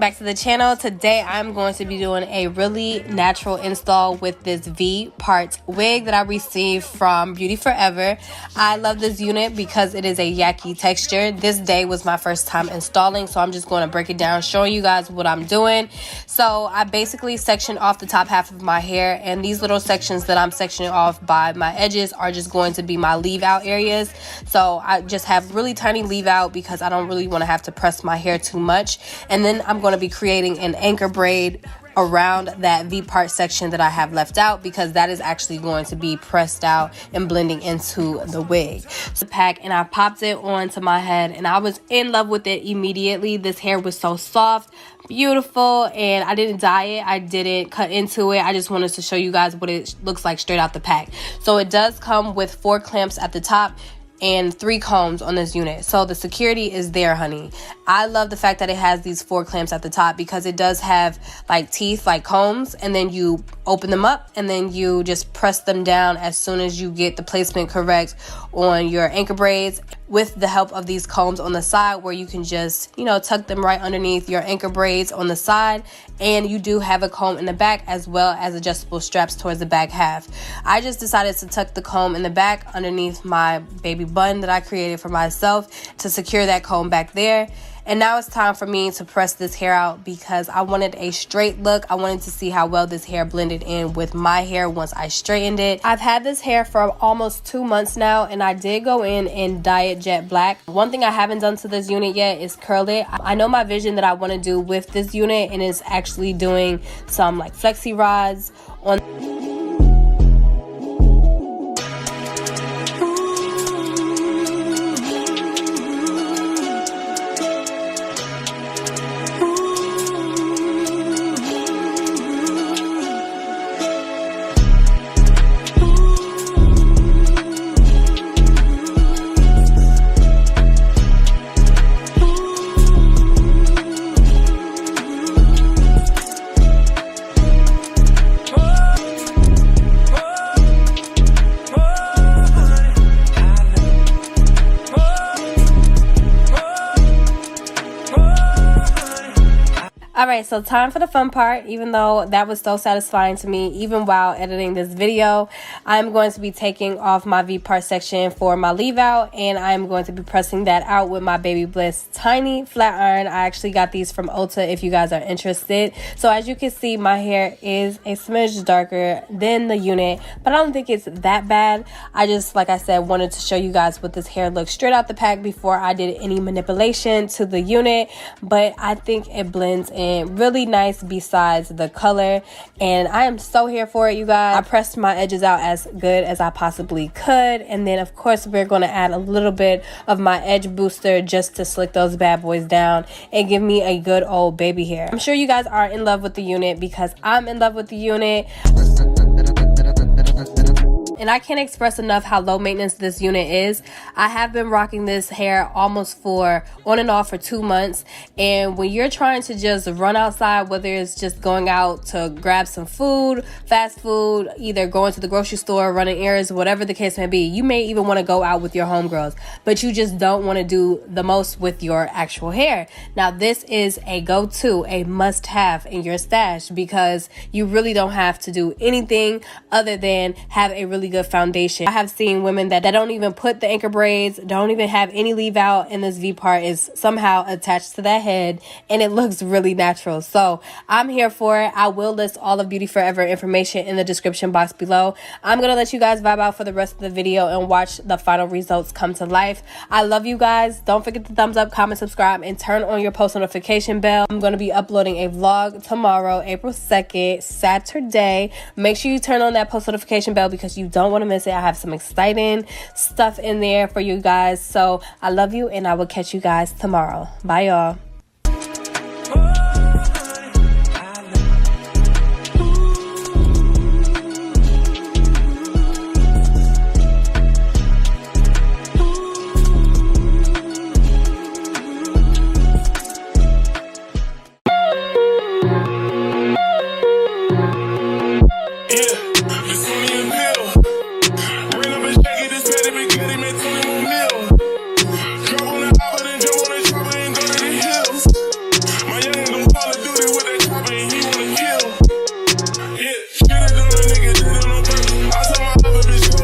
back to the channel. Today I'm going to be doing a really natural install with this V-part wig that I received from Beautyforever. I love this unit because it is a YAKI texture. This day was my first time installing, so I'm just going to break it down, showing you guys what I'm doing. So I basically sectioned off the top half of my hair, and these little sections that I'm sectioning off by my edges are just going to be my leave out areas. So I just have really tiny leave out because I don't really want to have to press my hair too much. And then I'm going to be creating an anchor braid around that V-part section that I have left out, because that is actually going to be pressed out and blending into the wig. So pack, and I popped it onto my head, and I was in love with it immediately. This hair was so soft, beautiful, and I didn't dye it. I didn't cut into it. I just wanted to show you guys what it looks like straight out the pack. So it does come with 4 clamps at the top and 3 combs on this unit, so the security is there, honey. I love the fact that it has these 4 clamps at the top because it does have like teeth, like combs, and then you open them up and then you just press them down as soon as you get the placement correct on your anchor braids, with the help of these combs on the side, where you can just, you know, tuck them right underneath your anchor braids on the side. And you do have a comb in the back as well as adjustable straps towards the back half. I just decided to tuck the comb in the back underneath my baby bun that I created for myself to secure that comb back there. And now it's time for me to press this hair out because I wanted a straight look. I wanted to see how well this hair blended in with my hair once I straightened it. I've had this hair for almost 2 months now, and I did go in and dye it jet black. One thing I haven't done to this unit yet is curl it. I know my vision that I want to do with this unit, and it's actually doing some like flexi rods on. Alright, so time for the fun part. Even though that was so satisfying to me, even while editing this video, I'm going to be taking off my V-part section for my leave out, and I'm going to be pressing that out with my Baby Bliss tiny flat iron. I actually got these from Ulta if you guys are interested. So as you can see, my hair is a smidge darker than the unit, but I don't think it's that bad. I just, like I said, wanted to show you guys what this hair looks straight out the pack before I did any manipulation to the unit. But I think it blends in really nice besides the color, and I am so here for it, you guys. I pressed my edges out as good as I possibly could, and then of course we're going to add a little bit of my edge booster just to slick those bad boys down and give me a good old baby hair. I'm sure you guys are in love with the unit because I'm in love with the unit. And I can't express enough how low maintenance this unit is. I have been rocking this hair almost for on and off for 2 months. And when you're trying to just run outside, whether it's just going out to grab some food, fast food, either going to the grocery store, running errands, whatever the case may be, you may even want to go out with your homegirls, but you just don't want to do the most with your actual hair. Now, this is a go-to, a must-have in your stash, because you really don't have to do anything other than have a really good foundation. I have seen women that don't even put the anchor braids, don't even have any leave out, and this V part is somehow attached to that head, and it looks really natural. So I'm here for it. I will list all of Beautyforever information in the description box below. I'm gonna let you guys vibe out for the rest of the video and watch the final results come to life. I love you guys. Don't forget to thumbs up, comment, subscribe, and turn on your post notification bell. I'm gonna be uploading a vlog tomorrow, April 2nd, Saturday. Make sure you turn on that post notification bell because you don't want to miss it. I have some exciting stuff in there for you guys. So I love you, and I will catch you guys tomorrow. Bye, y'all. Yeah.